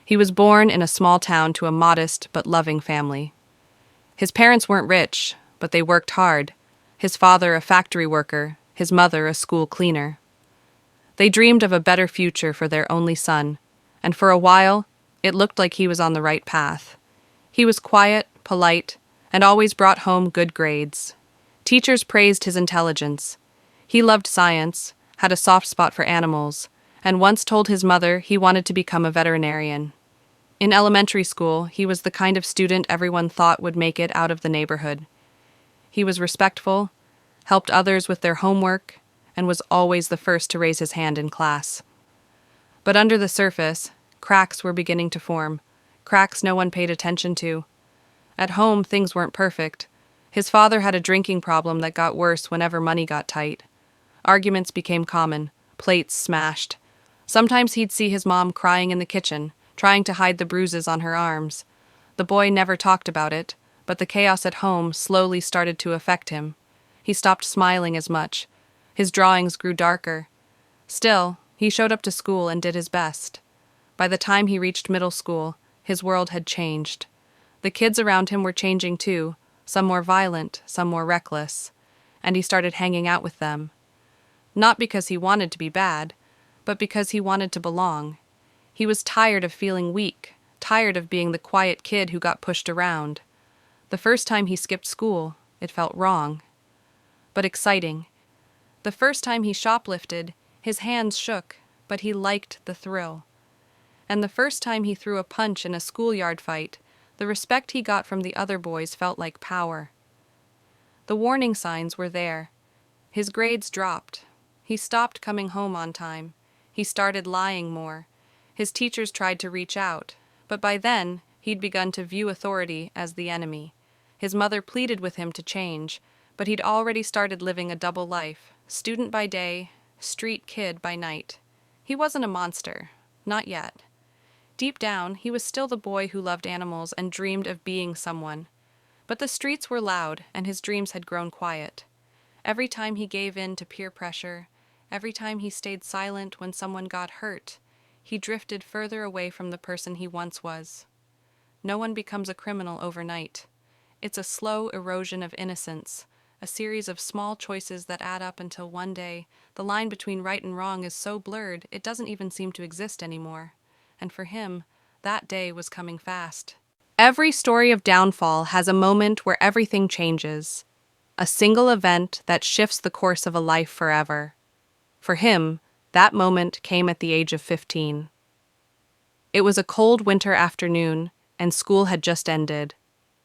He was born in a small town to a modest but loving family. His parents weren't rich, but they worked hard. His father a factory worker, his mother a school cleaner. They dreamed of a better future for their only son, and for a while, it looked like he was on the right path. He was quiet, polite, and always brought home good grades. Teachers praised his intelligence. He loved science, had a soft spot for animals, and once told his mother he wanted to become a veterinarian. In elementary school, he was the kind of student everyone thought would make it out of the neighborhood. He was respectful, helped others with their homework, and was always the first to raise his hand in class. But under the surface, cracks were beginning to form, cracks no one paid attention to. At home, things weren't perfect. His father had a drinking problem that got worse whenever money got tight. Arguments became common, plates smashed. Sometimes he'd see his mom crying in the kitchen, trying to hide the bruises on her arms. The boy never talked about it, but the chaos at home slowly started to affect him. He stopped smiling as much. His drawings grew darker. Still, he showed up to school and did his best. By the time he reached middle school, his world had changed. The kids around him were changing too, some more violent, some more reckless, and he started hanging out with them. Not because he wanted to be bad, but because he wanted to belong. He was tired of feeling weak, tired of being the quiet kid who got pushed around. The first time he skipped school, it felt wrong, but exciting. The first time he shoplifted, his hands shook, but he liked the thrill. And the first time he threw a punch in a schoolyard fight, the respect he got from the other boys felt like power. The warning signs were there. His grades dropped. He stopped coming home on time. He started lying more. His teachers tried to reach out, but by then, he'd begun to view authority as the enemy. His mother pleaded with him to change, but he'd already started living a double life, student by day, street kid by night. He wasn't a monster, not yet. Deep down, he was still the boy who loved animals and dreamed of being someone. But the streets were loud, and his dreams had grown quiet. Every time he gave in to peer pressure, every time he stayed silent when someone got hurt, he drifted further away from the person he once was. No one becomes a criminal overnight. It's a slow erosion of innocence, a series of small choices that add up until one day the line between right and wrong is so blurred it doesn't even seem to exist anymore. And for him, that day was coming fast. Every story of downfall has a moment where everything changes, a single event that shifts the course of a life forever. For him, that moment came at the age of 15. It was a cold winter afternoon, and school had just ended.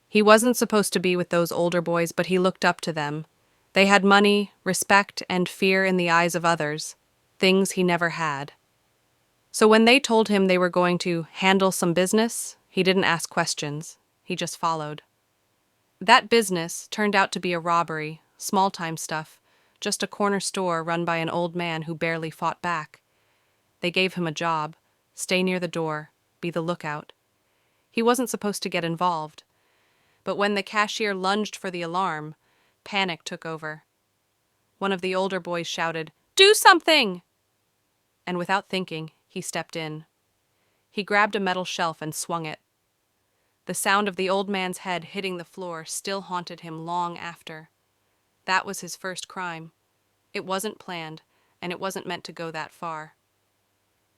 He wasn't supposed to be with those older boys, but he looked up to them. They had money, respect, and fear in the eyes of others, things he never had. So when they told him they were going to handle some business, he didn't ask questions. He just followed. That business turned out to be a robbery, small-time stuff, just a corner store run by an old man who barely fought back. They gave him a job, stay near the door, be the lookout. He wasn't supposed to get involved. But when the cashier lunged for the alarm, panic took over. One of the older boys shouted, "Do something!" And without thinking, he stepped in. He grabbed a metal shelf and swung it. The sound of the old man's head hitting the floor still haunted him long after. That was his first crime. It wasn't planned, and it wasn't meant to go that far.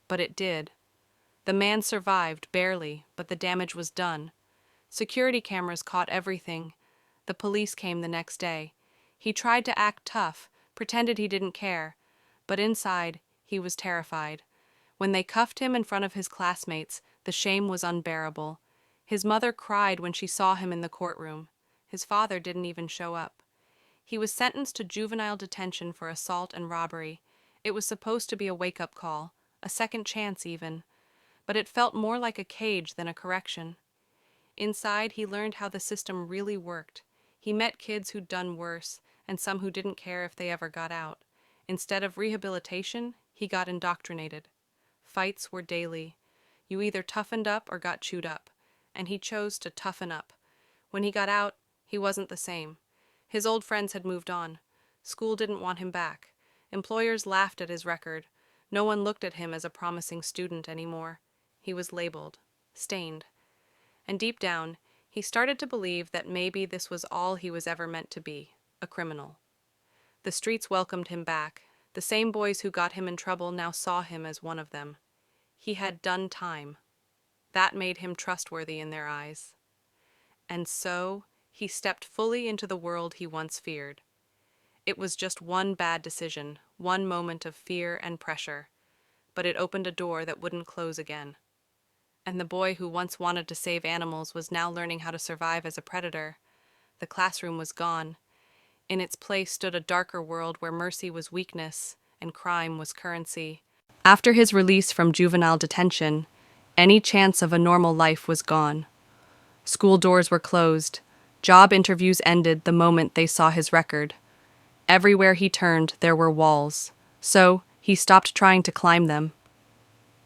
But it did. The man survived, barely, but the damage was done. Security cameras caught everything. The police came the next day. He tried to act tough, pretended he didn't care, but inside, he was terrified. When they cuffed him in front of his classmates, the shame was unbearable. His mother cried when she saw him in the courtroom. His father didn't even show up. He was sentenced to juvenile detention for assault and robbery. It was supposed to be a wake-up call, a second chance even, but it felt more like a cage than a correction. Inside, he learned how the system really worked. He met kids who'd done worse, and some who didn't care if they ever got out. Instead of rehabilitation, he got indoctrinated. Fights were daily. You either toughened up or got chewed up, and he chose to toughen up. When he got out, he wasn't the same. His old friends had moved on. School didn't want him back. Employers laughed at his record. No one looked at him as a promising student anymore. He was labeled stained. And deep down, he started to believe that maybe this was all he was ever meant to be, a criminal. The streets welcomed him back. The same boys who got him in trouble now saw him as one of them. He had done time. That made him trustworthy in their eyes. And so, he stepped fully into the world he once feared. It was just one bad decision, one moment of fear and pressure, but it opened a door that wouldn't close again. And the boy who once wanted to save animals was now learning how to survive as a predator. The classroom was gone. In its place stood a darker world where mercy was weakness and crime was currency. After his release from juvenile detention, any chance of a normal life was gone. School doors were closed. Job interviews ended the moment they saw his record. Everywhere he turned, there were walls. So, he stopped trying to climb them.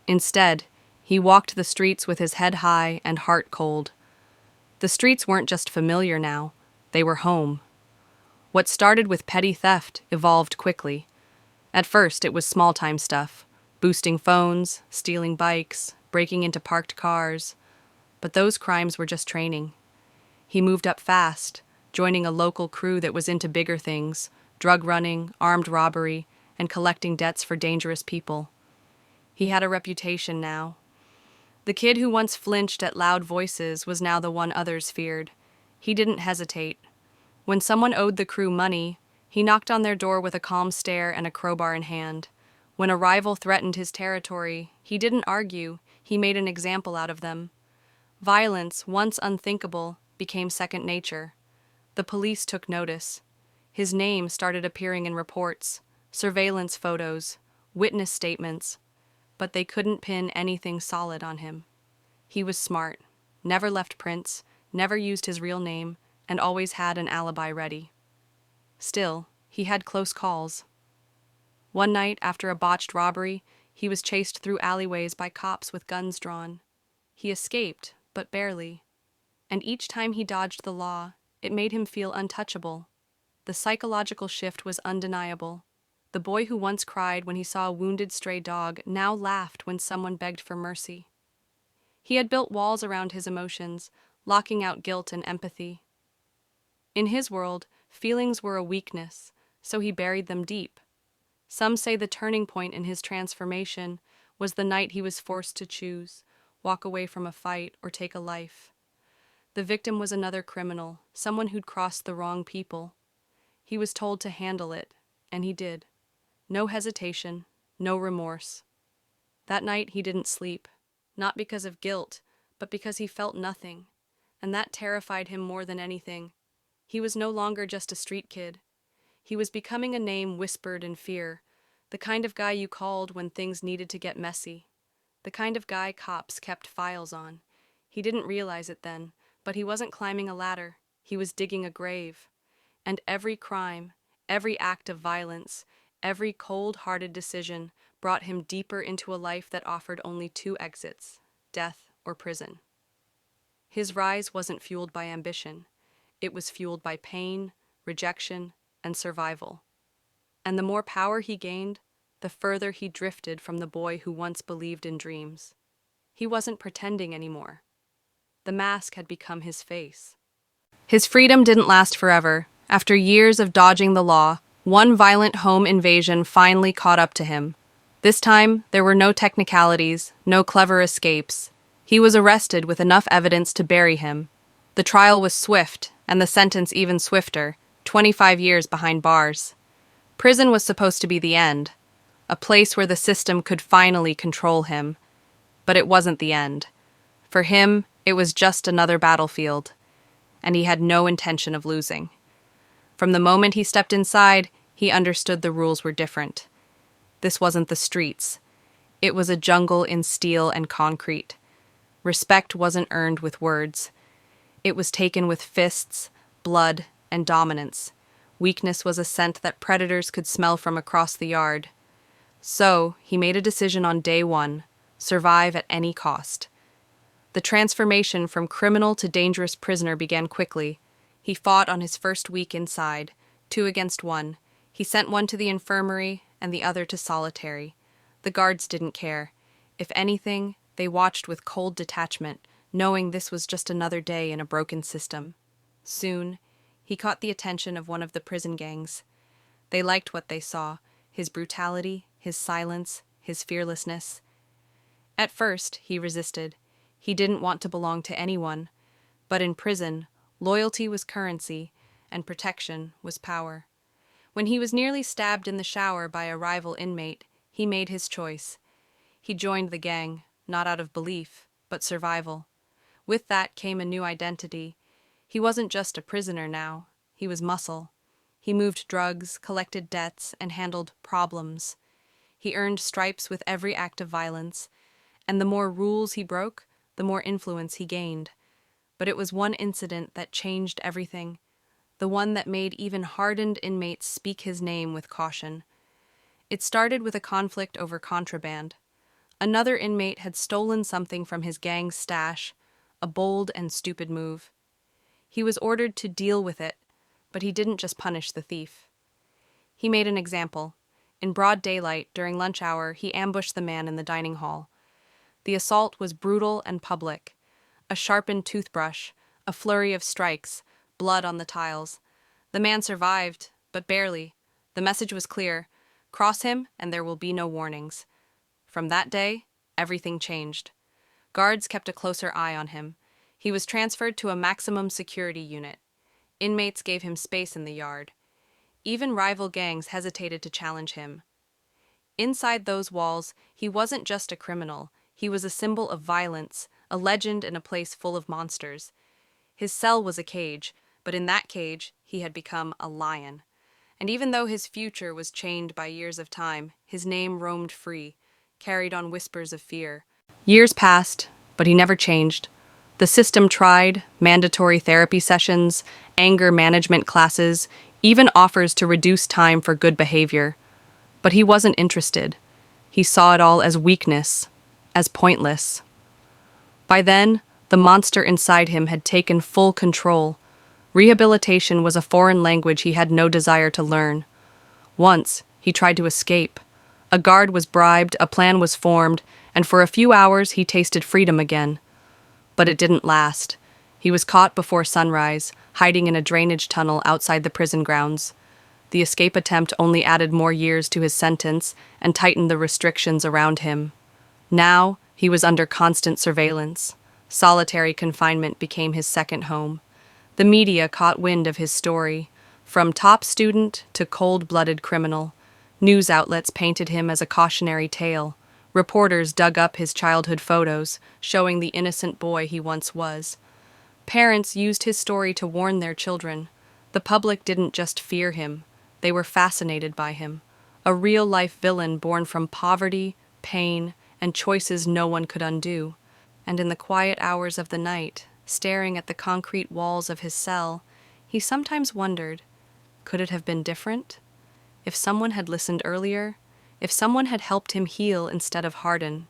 Instead, he walked the streets with his head high and heart cold. The streets weren't just familiar now, they were home. What started with petty theft evolved quickly. At first, it was small-time stuff, boosting phones, stealing bikes, breaking into parked cars. But those crimes were just training. He moved up fast, joining a local crew that was into bigger things, drug running, armed robbery, and collecting debts for dangerous people. He had a reputation now. The kid who once flinched at loud voices was now the one others feared. He didn't hesitate. When someone owed the crew money, he knocked on their door with a calm stare and a crowbar in hand. When a rival threatened his territory, he didn't argue, he made an example out of them. Violence, once unthinkable, became second nature. The police took notice. His name started appearing in reports, surveillance photos, witness statements, but they couldn't pin anything solid on him. He was smart, never left prints, never used his real name, and always had an alibi ready. Still, he had close calls. One night, after a botched robbery, he was chased through alleyways by cops with guns drawn. He escaped, but barely. And each time he dodged the law, it made him feel untouchable. The psychological shift was undeniable. The boy who once cried when he saw a wounded stray dog now laughed when someone begged for mercy. He had built walls around his emotions, locking out guilt and empathy. In his world, feelings were a weakness, so he buried them deep. Some say the turning point in his transformation was the night he was forced to choose, walk away from a fight or take a life. The victim was another criminal, someone who'd crossed the wrong people. He was told to handle it, and he did. No hesitation, no remorse. That night he didn't sleep, not because of guilt, but because he felt nothing, and that terrified him more than anything. He was no longer just a street kid. He was becoming a name whispered in fear, the kind of guy you called when things needed to get messy, the kind of guy cops kept files on. He didn't realize it then, but he wasn't climbing a ladder, he was digging a grave. And every crime, every act of violence, every cold-hearted decision brought him deeper into a life that offered only two exits, death or prison. His rise wasn't fueled by ambition. It was fueled by pain, rejection, and survival. And the more power he gained, the further he drifted from the boy who once believed in dreams. He wasn't pretending anymore. The mask had become his face. His freedom didn't last forever. After years of dodging the law, one violent home invasion finally caught up to him. This time, there were no technicalities, no clever escapes. He was arrested with enough evidence to bury him. The trial was swift, and the sentence even swifter, 25 years behind bars. Prison was supposed to be the end, a place where the system could finally control him. But it wasn't the end. For him, it was just another battlefield, and he had no intention of losing. From the moment he stepped inside, he understood the rules were different. This wasn't the streets. It was a jungle in steel and concrete. Respect wasn't earned with words. It was taken with fists, blood, and dominance. Weakness was a scent that predators could smell from across the yard. So, he made a decision on day one: survive at any cost. The transformation from criminal to dangerous prisoner began quickly. He fought on his first week inside, 2 against 1. He sent one to the infirmary and the other to solitary. The guards didn't care. If anything, They watched with cold detachment, knowing this was just another day in a broken system. Soon, he caught the attention of one of the prison gangs. They liked what they saw: his brutality, his silence, his fearlessness. At first, he resisted. He didn't want to belong to anyone. But in prison, loyalty was currency, and protection was power. When he was nearly stabbed in the shower by a rival inmate, he made his choice. He joined the gang, not out of belief, but survival. With that came a new identity. He wasn't just a prisoner now. He was muscle. He moved drugs, collected debts, and handled problems. He earned stripes with every act of violence, and the more rules he broke, the more influence he gained. But it was one incident that changed everything, the one that made even hardened inmates speak his name with caution. It started with a conflict over contraband. Another inmate had stolen something from his gang's stash, a bold and stupid move. He was ordered to deal with it, but he didn't just punish the thief. He made an example. In broad daylight, during lunch hour, he ambushed the man in the dining hall. The assault was brutal and public. A sharpened toothbrush, a flurry of strikes, blood on the tiles. The man survived, but barely. The message was clear: cross him and there will be no warnings. From that day, everything changed. Guards kept a closer eye on him. He was transferred to a maximum security unit. Inmates gave him space in the yard. Even rival gangs hesitated to challenge him. Inside those walls, he wasn't just a criminal. He was a symbol of violence, a legend in a place full of monsters. His cell was a cage, but in that cage, he had become a lion. And even though his future was chained by years of time, his name roamed free, carried on whispers of fear. Years passed, but he never changed. The system tried: mandatory therapy sessions, anger management classes, even offers to reduce time for good behavior. But he wasn't interested. He saw it all as weakness, as pointless. By then, the monster inside him had taken full control. Rehabilitation was a foreign language he had no desire to learn. Once, he tried to escape. A guard was bribed, a plan was formed, and for a few hours he tasted freedom again. But it didn't last. He was caught before sunrise, hiding in a drainage tunnel outside the prison grounds. The escape attempt only added more years to his sentence and tightened the restrictions around him. Now, he was under constant surveillance. Solitary confinement became his second home. The media caught wind of his story. From top student to cold-blooded criminal, news outlets painted him as a cautionary tale. Reporters dug up his childhood photos, showing the innocent boy he once was. Parents used his story to warn their children. The public didn't just fear him, they were fascinated by him. A real-life villain born from poverty, pain, and choices no one could undo. And in the quiet hours of the night, staring at the concrete walls of his cell, he sometimes wondered, could it have been different? If someone had listened earlier, if someone had helped him heal instead of harden,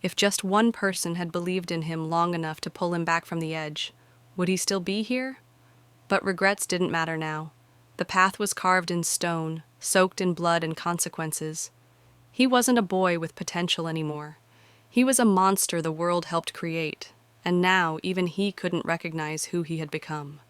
if just one person had believed in him long enough to pull him back from the edge, would he still be here? But regrets didn't matter now. The path was carved in stone, soaked in blood and consequences. He wasn't a boy with potential anymore. He was a monster the world helped create, and now even he couldn't recognize who he had become.